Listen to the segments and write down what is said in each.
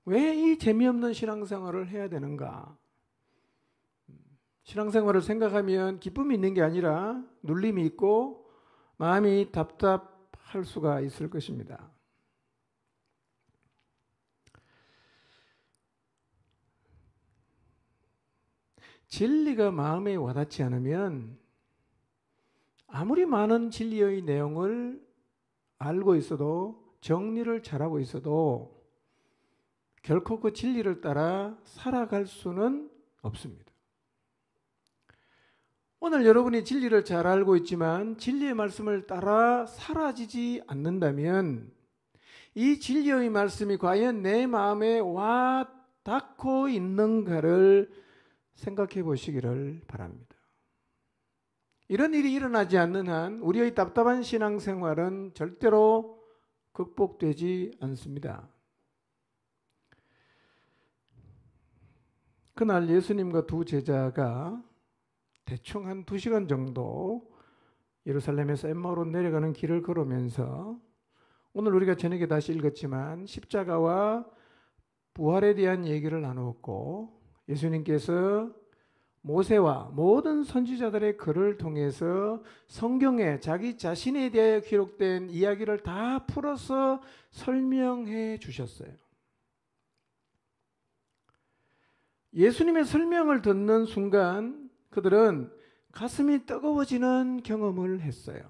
왜 이 재미없는 신앙생활을 해야 되는가? 신앙생활을 생각하면 기쁨이 있는 게 아니라 눌림이 있고 마음이 답답할 수가 있을 것입니다. 진리가 마음에 와닿지 않으면 아무리 많은 진리의 내용을 알고 있어도 정리를 잘하고 있어도 결코 그 진리를 따라 살아갈 수는 없습니다. 오늘 여러분이 진리를 잘 알고 있지만 진리의 말씀을 따라 사라지지 않는다면 이 진리의 말씀이 과연 내 마음에 와 닿고 있는가를 생각해 보시기를 바랍니다. 이런 일이 일어나지 않는 한 우리의 답답한 신앙생활은 절대로 극복되지 않습니다. 그날 예수님과 두 제자가 대충 한 2시간 정도 예루살렘에서 엠마오로 내려가는 길을 걸으면서 오늘 우리가 저녁에 다시 읽었지만 십자가와 부활에 대한 얘기를 나누었고 예수님께서 모세와 모든 선지자들의 글을 통해서 성경에 자기 자신에 대해 기록된 이야기를 다 풀어서 설명해 주셨어요. 예수님의 설명을 듣는 순간 그들은 가슴이 뜨거워지는 경험을 했어요.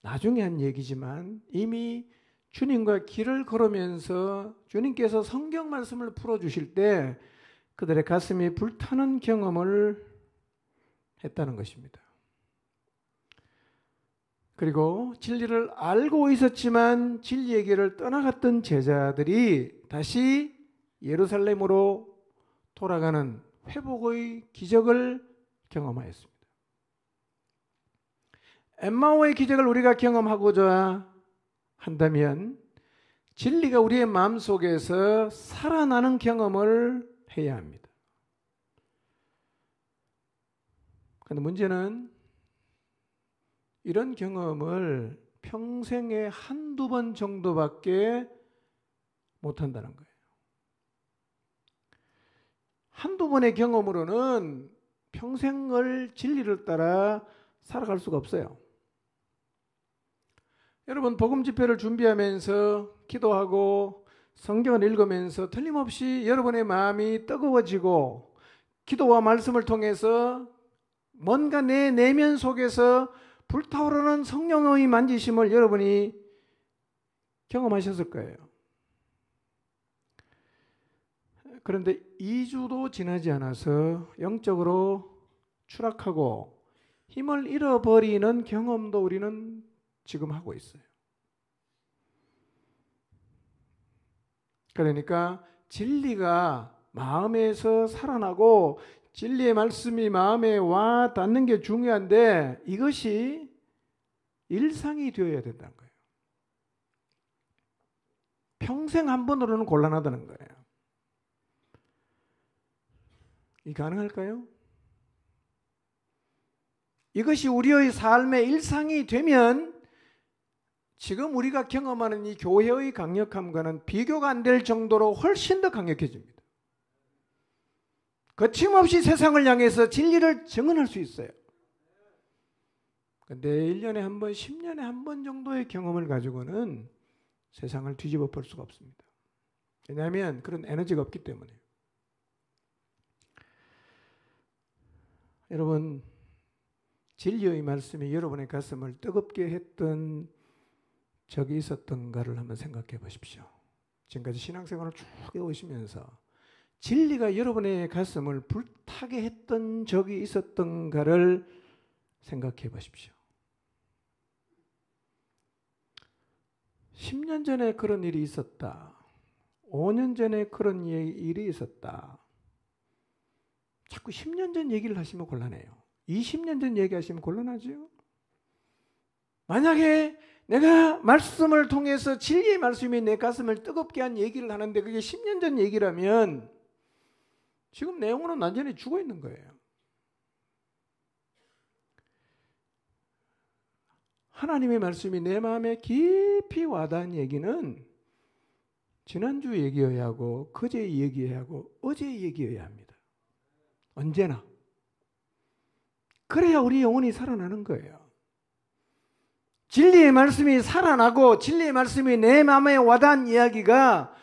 나중에 한 얘기지만 이미 주님과 길을 걸으면서 주님께서 성경 말씀을 풀어주실 때 그들의 가슴이 불타는 경험을 했다는 것입니다. 그리고 진리를 알고 있었지만 진리의 길을 떠나갔던 제자들이 다시 예루살렘으로 돌아가는 회복의 기적을 경험하였습니다. 엠마오의 기적을 우리가 경험하고자 한다면 진리가 우리의 마음속에서 살아나는 경험을 해야 합니다. 그런데 문제는 이런 경험을 평생에 한두 번 정도밖에 못한다는 거예요. 한두 번의 경험으로는 평생을 진리를 따라 살아갈 수가 없어요. 여러분 복음 집회를 준비하면서 기도하고 성경을 읽으면서 틀림없이 여러분의 마음이 뜨거워지고 기도와 말씀을 통해서 뭔가 내 내면 속에서 불타오르는 성령의 만지심을 여러분이 경험하셨을 거예요. 그런데 2주도 지나지 않아서 영적으로 추락하고 힘을 잃어버리는 경험도 우리는 지금 하고 있어요. 그러니까 진리가 마음에서 살아나고 진리의 말씀이 마음에 와 닿는 게 중요한데 이것이 일상이 되어야 된다는 거예요. 평생 한 번으로는 곤란하다는 거예요. 이 가능할까요? 이것이 우리의 삶의 일상이 되면 지금 우리가 경험하는 이 교회의 강력함과는 비교가 안 될 정도로 훨씬 더 강력해집니다. 거침없이 세상을 향해서 진리를 증언할 수 있어요. 그런데 1년에 한 번, 10년에 한 번 정도의 경험을 가지고는 세상을 뒤집어 볼 수가 없습니다. 왜냐하면 그런 에너지가 없기 때문에. 여러분, 진리의 말씀이 여러분의 가슴을 뜨겁게 했던 적이 있었던가를 한번 생각해 보십시오. 지금까지 신앙생활을 쭉 해오시면서 진리가 여러분의 가슴을 불타게 했던 적이 있었던가를 생각해 보십시오. 10년 전에 그런 일이 있었다. 5년 전에 그런 일이 있었다. 자꾸 10년 전 얘기를 하시면 곤란해요. 20년 전 얘기하시면 곤란하죠. 만약에 내가 말씀을 통해서 진리의 말씀이 내 가슴을 뜨겁게 한 얘기를 하는데 그게 10년 전 얘기라면 지금 내용으로는 완전히 죽어 있는 거예요. 하나님의 말씀이 내 마음에 깊이 와닿은 얘기는 지난주 얘기해야 하고 그제 얘기해야 하고 어제 얘기해야 합니다. 언제나. 그래야 우리 영혼이 살아나는 거예요. 진리의 말씀이 살아나고 진리의 말씀이 내 마음에 와닿은 이야기가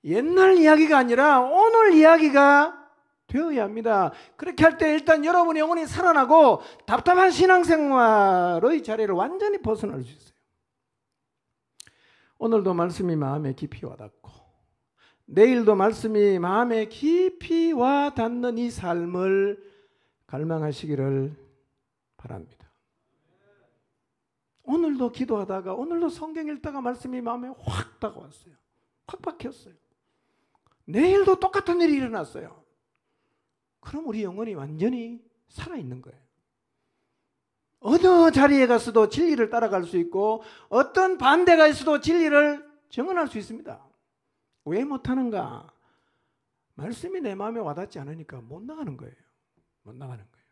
옛날 이야기가 아니라 오늘 이야기가 되어야 합니다. 그렇게 할 때 일단 여러분의 영혼이 살아나고 답답한 신앙생활의 자리를 완전히 벗어날 수 있어요. 오늘도 말씀이 마음에 깊이 와닿고 내일도 말씀이 마음에 깊이 와닿는 이 삶을 갈망하시기를 바랍니다. 오늘도 기도하다가 오늘도 성경 읽다가 말씀이 마음에 확 다가왔어요. 확 박혔어요. 내일도 똑같은 일이 일어났어요. 그럼 우리 영혼이 완전히 살아있는 거예요. 어느 자리에 가서도 진리를 따라갈 수 있고 어떤 반대가 있어도 진리를 정언할 수 있습니다. 왜 못하는가? 말씀이 내 마음에 와닿지 않으니까 못 나가는 거예요. 못 나가는 거예요.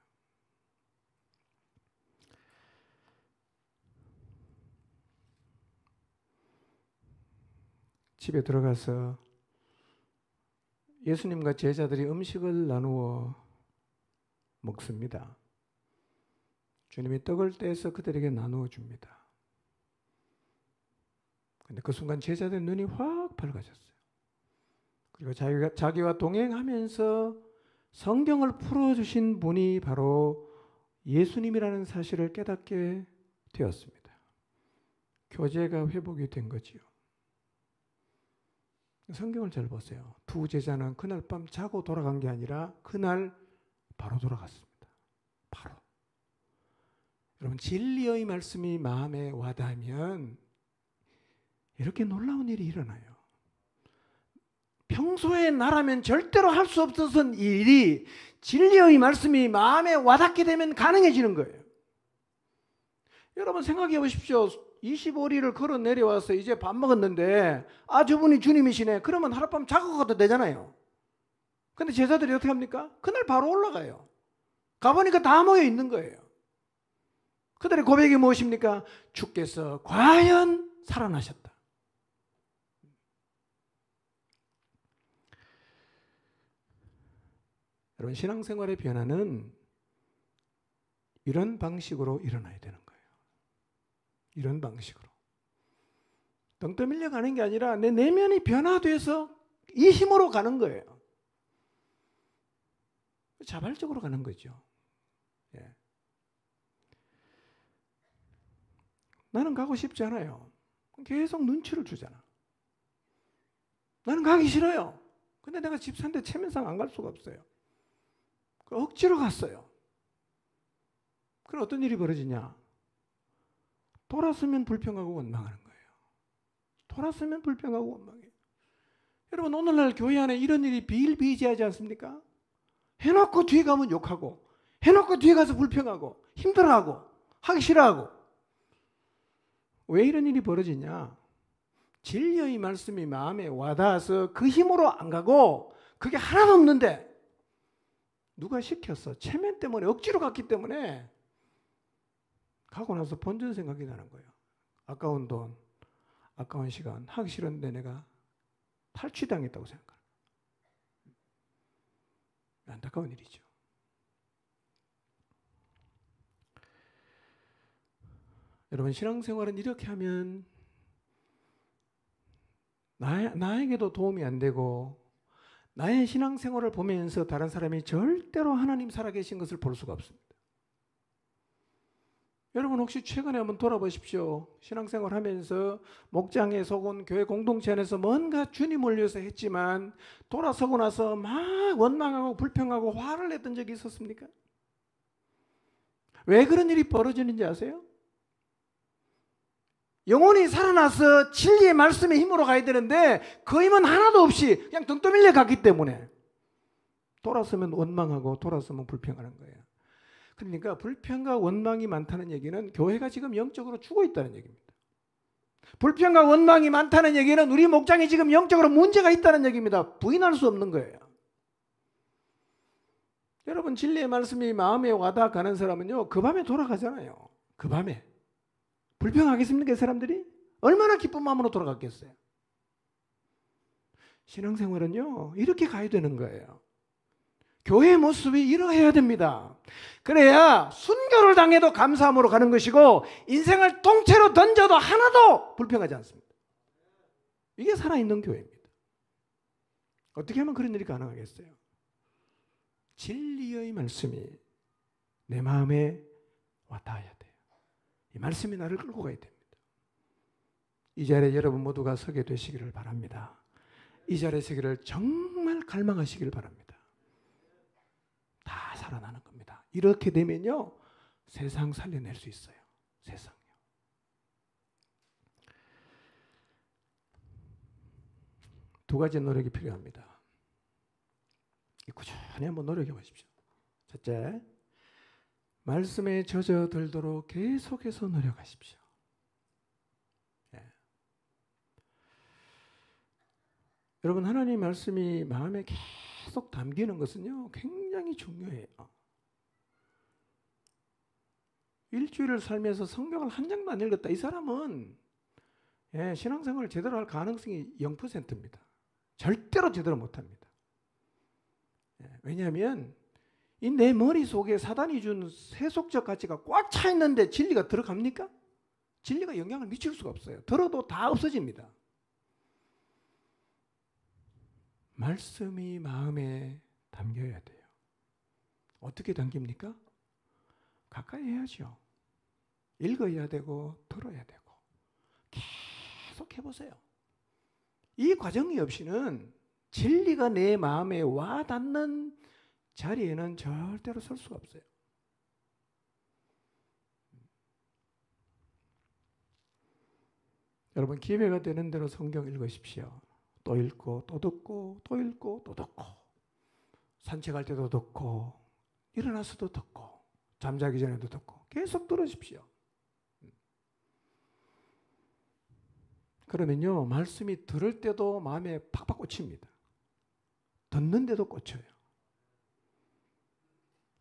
집에 들어가서 예수님과 제자들이 음식을 나누어 먹습니다. 주님이 떡을 떼서 그들에게 나누어 줍니다. 근데 그 순간 제자들의 눈이 확 밝아졌어요. 그리고 자기와 동행하면서 성경을 풀어주신 분이 바로 예수님이라는 사실을 깨닫게 되었습니다. 교제가 회복이 된 거지요. 성경을 잘 보세요. 두 제자는 그날 밤 자고 돌아간 게 아니라 그날 바로 돌아갔습니다. 바로. 여러분 진리의 말씀이 마음에 와닿으면 이렇게 놀라운 일이 일어나요. 평소에 나라면 절대로 할 수 없었던 일이 진리의 말씀이 마음에 와닿게 되면 가능해지는 거예요. 여러분 생각해 보십시오. 25리를 걸어 내려와서 이제 밥 먹었는데 저분이 주님이시네. 그러면 하룻밤 자고 가도 되잖아요. 근데 제자들이 어떻게 합니까? 그날 바로 올라가요. 가보니까 다 모여 있는 거예요. 그들의 고백이 무엇입니까? 주께서 과연 살아나셨다. 여러분 신앙생활의 변화는 이런 방식으로 일어나야 되는 거예요. 이런 방식으로. 등 떠밀려 가는 게 아니라 내 내면이 변화돼서 이 힘으로 가는 거예요. 자발적으로 가는 거죠. 예. 나는 가고 싶지 않아요. 계속 눈치를 주잖아. 나는 가기 싫어요. 근데 내가 집 산데 체면상 안 갈 수가 없어요. 억지로 갔어요. 그럼 어떤 일이 벌어지냐? 돌았으면 불평하고 원망하는 거예요. 돌았으면 불평하고 원망해요. 여러분 오늘날 교회 안에 이런 일이 비일비재하지 않습니까? 해놓고 뒤에 가면 욕하고 해놓고 뒤에 가서 불평하고 힘들어하고 하기 싫어하고. 왜 이런 일이 벌어지냐? 진리의 말씀이 마음에 와닿아서 그 힘으로 안 가고 그게 하나도 없는데 누가 시켰어? 체면 때문에 억지로 갔기 때문에 가고 나서 본전 생각이 나는 거예요. 아까운 돈, 아까운 시간, 하기 싫은데 내가 탈취당했다고 생각하는 거예요. 안타까운 일이죠. 여러분 신앙생활은 이렇게 하면 나에게도 도움이 안 되고 나의 신앙생활을 보면서 다른 사람이 절대로 하나님 살아계신 것을 볼 수가 없습니다. 여러분 혹시 최근에 한번 돌아보십시오. 신앙생활 하면서 목장에 속은 교회 공동체 안에서 뭔가 주님을 위해서 했지만 돌아서고 나서 막 원망하고 불평하고 화를 냈던 적이 있었습니까? 왜 그런 일이 벌어지는지 아세요? 영혼이 살아나서 진리의 말씀의 힘으로 가야 되는데 그 힘은 하나도 없이 그냥 등 떠밀려 갔기 때문에 돌아서면 원망하고 돌아서면 불평하는 거예요. 그러니까 불평과 원망이 많다는 얘기는 교회가 지금 영적으로 죽어 있다는 얘기입니다. 불평과 원망이 많다는 얘기는 우리 목장이 지금 영적으로 문제가 있다는 얘기입니다. 부인할 수 없는 거예요. 여러분 진리의 말씀이 마음에 와닿아가는 사람은요 그 밤에 돌아가잖아요. 그 밤에. 불평하겠습니까? 이 사람들이? 얼마나 기쁜 마음으로 돌아갔겠어요. 신앙생활은요, 이렇게 가야 되는 거예요. 교회의 모습이 이러해야 됩니다. 그래야 순교를 당해도 감사함으로 가는 것이고 인생을 통째로 던져도 하나도 불평하지 않습니다. 이게 살아있는 교회입니다. 어떻게 하면 그런 일이 가능하겠어요? 진리의 말씀이 내 마음에 와닿아야 돼요. 이 말씀이 나를 끌고 가야 됩니다. 이 자리에 여러분 모두가 서게 되시기를 바랍니다. 이 자리에 서기를 정말 갈망하시기를 바랍니다. 다 살아나는 겁니다. 이렇게 되면요, 세상 살려낼 수 있어요. 세상요. 두 가지 노력이 필요합니다. 꾸준히 한번 노력해 보십시오. 첫째, 말씀에 젖어들도록 계속해서 노력하십시오. 예. 여러분, 하나님 말씀이 마음에 계속 담기는 것은요, 굉장히 중요해요. 일주일을 살면서 성경을 한 장도 안 읽었다. 이 사람은 신앙생활을 제대로 할 가능성이 0%입니다. 절대로 제대로 못합니다. 왜냐하면 이 내 머릿속에 사단이 준 세속적 가치가 꽉 차 있는데 진리가 들어갑니까? 진리가 영향을 미칠 수가 없어요. 들어도 다 없어집니다. 말씀이 마음에 담겨야 돼요. 어떻게 담깁니까? 가까이 해야죠. 읽어야 되고 들어야 되고 계속 해보세요. 이 과정이 없이는 진리가 내 마음에 와닿는 자리에는 절대로 설 수가 없어요. 여러분, 기회가 되는 대로 성경 읽으십시오. 또 읽고 또 듣고 또 읽고 또 듣고, 산책할 때도 듣고 일어나서도 듣고 잠자기 전에도 듣고 계속 들으십시오. 그러면요, 말씀이 들을 때도 마음에 팍팍 꽂힙니다. 듣는데도 꽂혀요.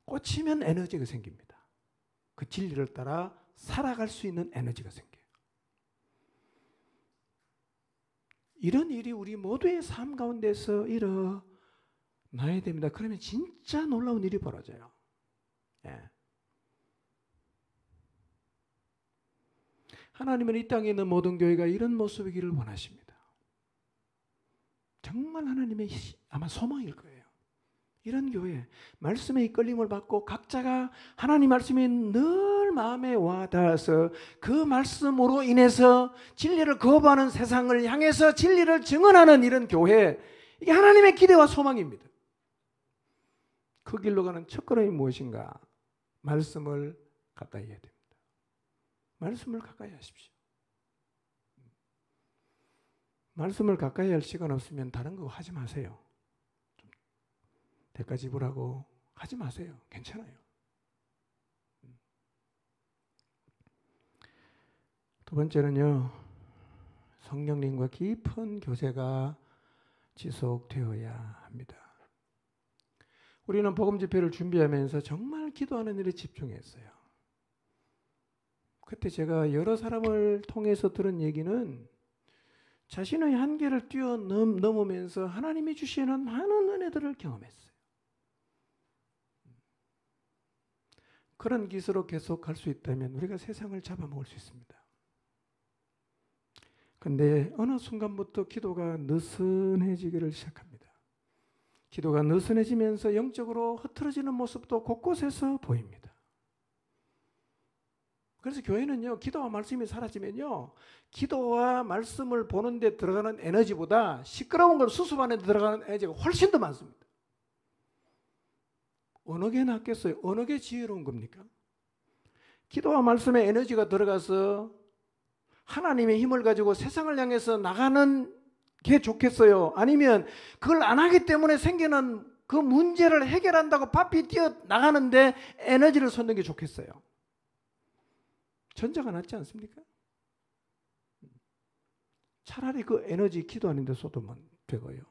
꽂히면 에너지가 생깁니다. 그 진리를 따라 살아갈 수 있는 에너지가 생겨요. 이런 일이 우리 모두의 삶 가운데서 일어나야 됩니다. 그러면 진짜 놀라운 일이 벌어져요. 예. 하나님은 이 땅에 있는 모든 교회가 이런 모습이기를 원하십니다. 정말 하나님의 아마 소망일 거예요. 이런 교회, 말씀의 이끌림을 받고 각자가 하나님 말씀이 늘 마음에 와닿아서 그 말씀으로 인해서 진리를 거부하는 세상을 향해서 진리를 증언하는 이런 교회, 이게 하나님의 기대와 소망입니다. 그 길로 가는 첫걸음이 무엇인가? 말씀을 가까이 해야 됩니다. 말씀을 가까이 하십시오. 말씀을 가까이 할 시간 없으면 다른 거 하지 마세요. 대가 지불하고 하지 마세요. 괜찮아요. 두 번째는요, 성령님과 깊은 교제가 지속되어야 합니다. 우리는 복음 집회를 준비하면서 정말 기도하는 일에 집중했어요. 그때 제가 여러 사람을 통해서 들은 얘기는 자신의 한계를 뛰어넘으면서 하나님이 주시는 많은 은혜들을 경험했어요. 그런 기술로 계속 갈 수 있다면 우리가 세상을 잡아먹을 수 있습니다. 그런데 어느 순간부터 기도가 느슨해지기를 시작합니다. 기도가 느슨해지면서 영적으로 흐트러지는 모습도 곳곳에서 보입니다. 그래서 교회는요, 기도와 말씀이 사라지면요, 기도와 말씀을 보는 데 들어가는 에너지보다 시끄러운 걸 수습하는 데 들어가는 에너지가 훨씬 더 많습니다. 어느 게 낫겠어요? 어느 게 지혜로운 겁니까? 기도와 말씀에 에너지가 들어가서 하나님의 힘을 가지고 세상을 향해서 나가는 게 좋겠어요? 아니면 그걸 안 하기 때문에 생기는 그 문제를 해결한다고 바삐 뛰어나가는데 에너지를 쏟는 게 좋겠어요? 전자가 낫지 않습니까? 차라리 그 에너지 기도하는 데 쏟으면 되고요.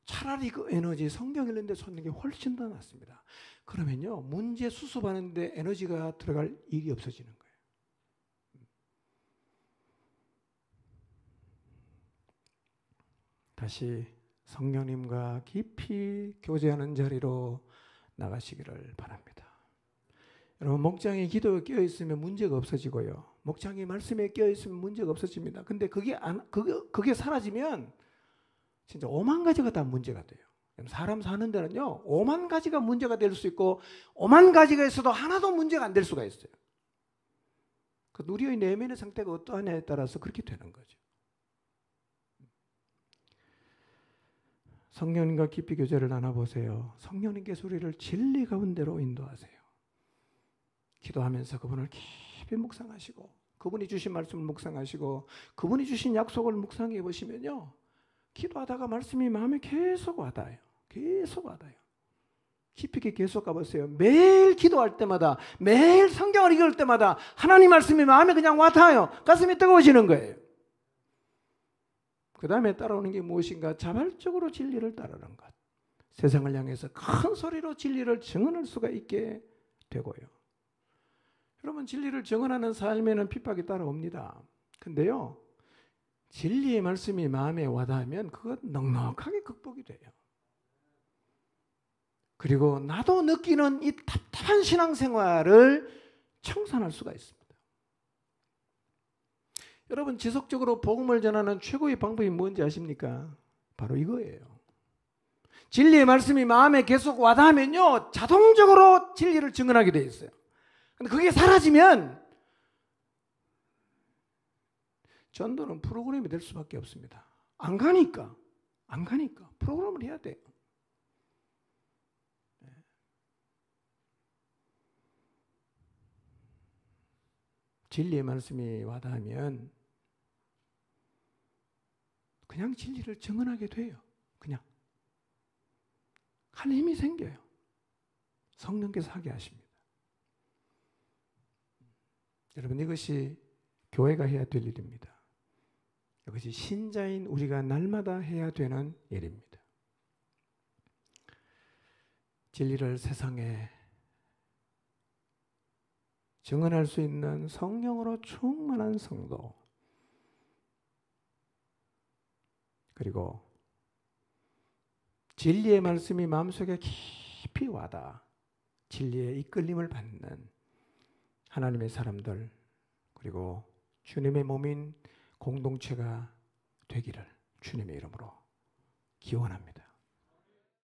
차라리 그 에너지 성경 읽는 데 쏟는 게 훨씬 더 낫습니다. 그러면요, 문제 수습하는 데 에너지가 들어갈 일이 없어지는 거예요. 다시 성령님과 깊이 교제하는 자리로 나가시기를 바랍니다. 여러분, 목장이 기도에 깨어있으면 문제가 없어지고요. 목장이 말씀에 깨어있으면 문제가 없어집니다. 근데 그게 사라지면 진짜 5만 가지가 다 문제가 돼요. 사람 사는 데는요, 5만 가지가 문제가 될 수 있고 5만 가지가 있어도 하나도 문제가 안 될 수가 있어요. 우리의 내면의 상태가 어떠하냐에 따라서 그렇게 되는 거죠. 성령님과 깊이 교제를 나눠보세요. 성령님께서 우리를 진리 가운데로 인도하세요. 기도하면서 그분을 깊이 묵상하시고 그분이 주신 말씀을 묵상하시고 그분이 주신 약속을 묵상해 보시면요, 기도하다가 말씀이 마음에 계속 와닿아요. 계속 와닿아요. 깊이 있게 계속 가보세요. 매일 기도할 때마다, 매일 성경을 읽을 때마다 하나님 말씀이 마음에 그냥 와닿아요. 가슴이 뜨거워지는 거예요. 그 다음에 따라오는 게 무엇인가? 자발적으로 진리를 따르는 것. 세상을 향해서 큰 소리로 진리를 증언할 수가 있게 되고요. 여러분, 진리를 증언하는 삶에는 핍박이 따라옵니다. 근데요, 진리의 말씀이 마음에 와닿으면 그것 넉넉하게 극복이 돼요. 그리고 나도 느끼는 이 답답한 신앙생활을 청산할 수가 있습니다. 여러분, 지속적으로 복음을 전하는 최고의 방법이 뭔지 아십니까? 바로 이거예요. 진리의 말씀이 마음에 계속 와닿으면요, 자동적으로 진리를 증언하게 돼 있어요. 근데 그게 사라지면 전도는 프로그램이 될 수밖에 없습니다. 안 가니까 프로그램을 해야 돼요. 진리의 말씀이 와닿으면 그냥 진리를 증언하게 돼요. 그냥 할 힘이 생겨요. 성령께서 하게 하십니다. 여러분, 이것이 교회가 해야 될 일입니다. 이것이 신자인 우리가 날마다 해야 되는 일입니다. 진리를 세상에 증언할 수 있는 성령으로 충만한 성도, 그리고 진리의 말씀이 마음속에 깊이 와닿아 진리의 이끌림을 받는 하나님의 사람들, 그리고 주님의 몸인 공동체가 되기를 주님의 이름으로 기원합니다.